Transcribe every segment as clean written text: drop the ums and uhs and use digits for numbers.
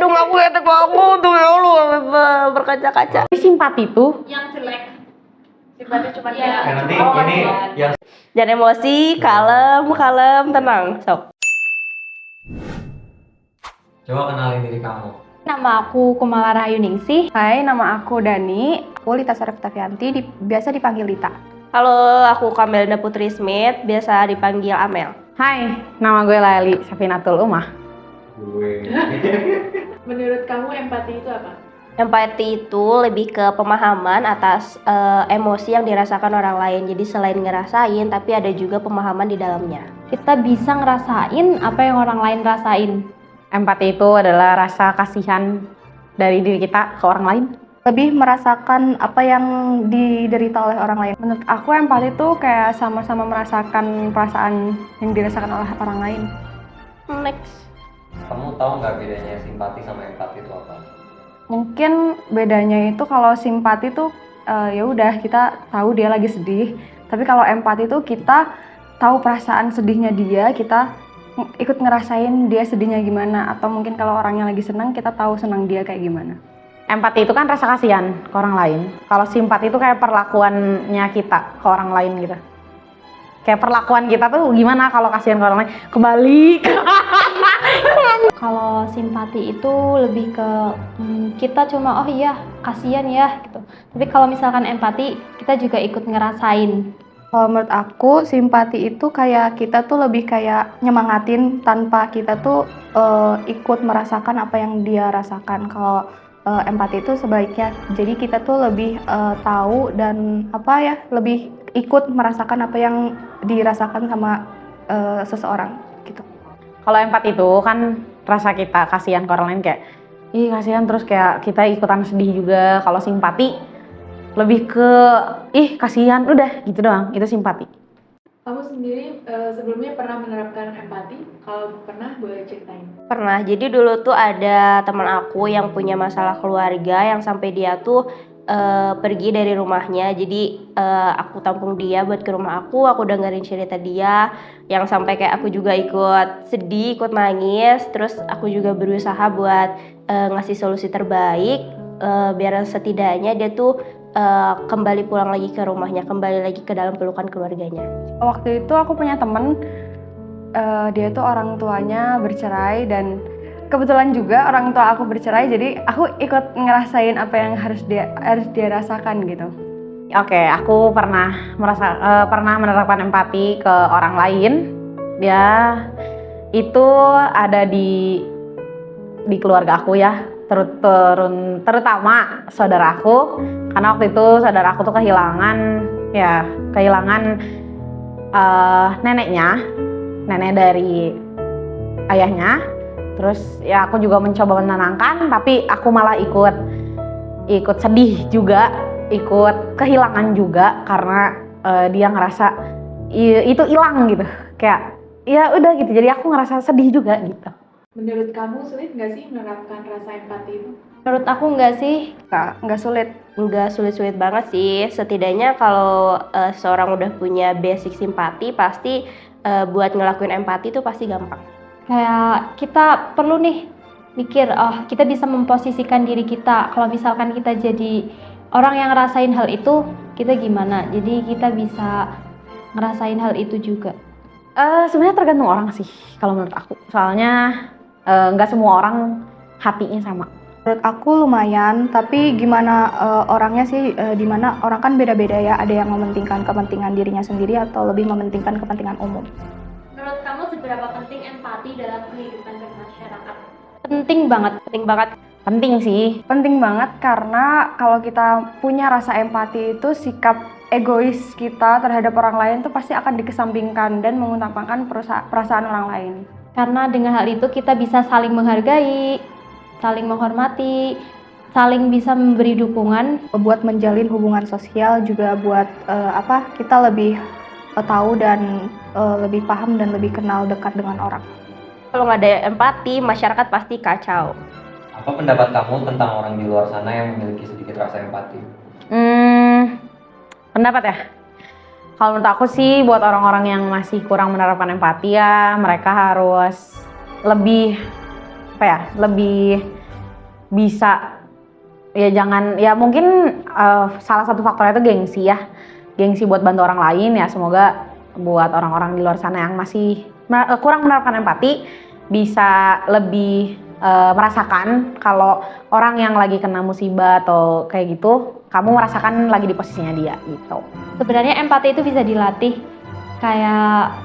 rumah aku ketek banget tuh ya Allah berkaca-kaca. Simpati tuh yang jelek. Simpati cuma Ya, nanti ini yang Jangan emosi, kalem, tenang. Sok. coba kenalin diri kamu. Nama aku Kumala Rahayu Ningsih. Hai, nama aku Dani. Aku Lita Saroktavianti, biasa dipanggil Lita. Halo, aku Kamelda Putri Smith, biasa dipanggil Amel. Hai, nama gue Laili Safinatul Umah. Gue. Menurut kamu empati itu apa? Empati itu lebih ke pemahaman atas emosi yang dirasakan orang lain. Jadi selain ngerasain, tapi ada juga pemahaman di dalamnya. Kita bisa ngerasain apa yang orang lain rasain. Empati itu adalah rasa kasihan dari diri kita ke orang lain. Lebih merasakan apa yang diderita oleh orang lain. Menurut aku empati itu kayak sama-sama merasakan perasaan yang dirasakan oleh orang lain. Next. Kamu tahu nggak bedanya simpati sama empati itu apa? Mungkin bedanya itu kalau simpati tuh ya udah kita tahu dia lagi sedih. Tapi kalau empati itu kita tahu perasaan sedihnya dia, kita ikut ngerasain dia sedihnya gimana. Atau mungkin kalau orangnya lagi senang, kita tahu senang dia kayak gimana. Empati itu kan rasa kasihan ke orang lain. Kalau simpati itu kayak perlakuannya kita ke orang lain gitu. Kayak perlakuan kita tuh gimana kalau kasihan ke orang lain? Kebalik. Kalau simpati itu lebih ke kita cuma oh iya kasihan ya gitu. Tapi kalau misalkan empati kita juga ikut ngerasain. Kalau menurut aku simpati itu kayak kita tuh lebih kayak nyemangatin tanpa kita tuh ikut merasakan apa yang dia rasakan. Kalau empati itu sebaiknya jadi kita tuh lebih tahu dan lebih ikut merasakan apa yang dirasakan sama seseorang gitu. Kalau empati itu kan rasa kita kasihan ke orang lain kayak ih kasihan, terus kayak kita ikutan sedih juga. Kalau simpati lebih ke ih kasihan udah gitu doang, itu simpati. Kamu sendiri sebelumnya pernah menerapkan empati? Kalau pernah, boleh ceritain. Pernah, jadi dulu tuh ada teman aku yang punya masalah keluarga yang sampai dia tuh pergi dari rumahnya. Jadi aku tampung dia buat ke rumah aku dengerin cerita dia yang sampai kayak aku juga ikut sedih, ikut nangis. Terus aku juga berusaha buat ngasih solusi terbaik biar setidaknya dia tuh kembali pulang lagi ke rumahnya, kembali lagi ke dalam pelukan keluarganya. Waktu itu aku punya temen, dia tuh orang tuanya bercerai dan kebetulan juga orang tua aku bercerai, jadi aku ikut ngerasain apa yang harus dia rasakan gitu. Oke, aku pernah menerapkan empati ke orang lain. Dia itu ada di keluarga aku ya, terutama saudaraku, karena waktu itu saudaraku tuh kehilangan nenek dari ayahnya. Terus ya aku juga mencoba menenangkan, tapi aku malah ikut sedih juga, ikut kehilangan juga karena dia ngerasa itu hilang gitu. Kayak ya udah gitu, jadi aku ngerasa sedih juga gitu. Menurut kamu sulit nggak sih menerapkan rasa empati itu? Menurut aku enggak sih. Nggak sulit. Nggak sulit-sulit banget sih. Setidaknya kalau seorang udah punya basic simpati, pasti buat ngelakuin empati itu pasti gampang. Kayak kita perlu nih mikir, oh kita bisa memposisikan diri kita. Kalau misalkan kita jadi orang yang ngerasain hal itu, kita gimana? Jadi kita bisa ngerasain hal itu juga. Sebenarnya tergantung orang sih kalau menurut aku. Soalnya nggak semua orang hatinya sama. Menurut aku lumayan, tapi gimana orangnya sih, dimana orang kan beda-beda ya. Ada yang mementingkan kepentingan dirinya sendiri atau lebih mementingkan kepentingan umum. Menurut kamu seberapa penting empati dalam kehidupan bermasyarakat? Penting banget. Penting sih. Penting banget karena kalau kita punya rasa empati itu sikap egois kita terhadap orang lain tuh pasti akan dikesampingkan dan mengutamakan perasaan orang lain. Karena dengan hal itu kita bisa saling menghargai, saling menghormati, saling bisa memberi dukungan. Buat menjalin hubungan sosial juga buat kita lebih tahu dan lebih paham dan lebih kenal dekat dengan orang. Kalau nggak ada empati, masyarakat pasti kacau. Apa pendapat kamu tentang orang di luar sana yang memiliki sedikit rasa empati? Pendapat ya? Kalau menurut aku sih buat orang-orang yang masih kurang menerapkan empati ya, mereka harus lebih bisa ya jangan ya mungkin salah satu faktornya itu gengsi ya. Gengsi buat bantu orang lain ya, semoga buat orang-orang di luar sana yang masih kurang menerapkan empati bisa lebih merasakan kalau orang yang lagi kena musibah atau kayak gitu, kamu merasakan lagi di posisinya dia gitu. Sebenarnya empati itu bisa dilatih. Kayak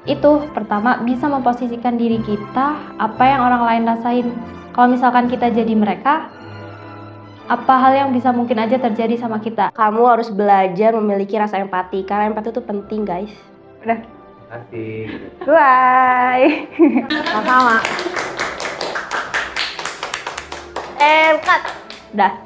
itu pertama bisa memposisikan diri kita apa yang orang lain rasain. Kalau misalkan kita jadi mereka, apa hal yang bisa mungkin aja terjadi sama kita. Kamu harus belajar memiliki rasa empati karena empati itu penting, guys. Terima kasih. Bye. Sama-sama. Cut. Dah.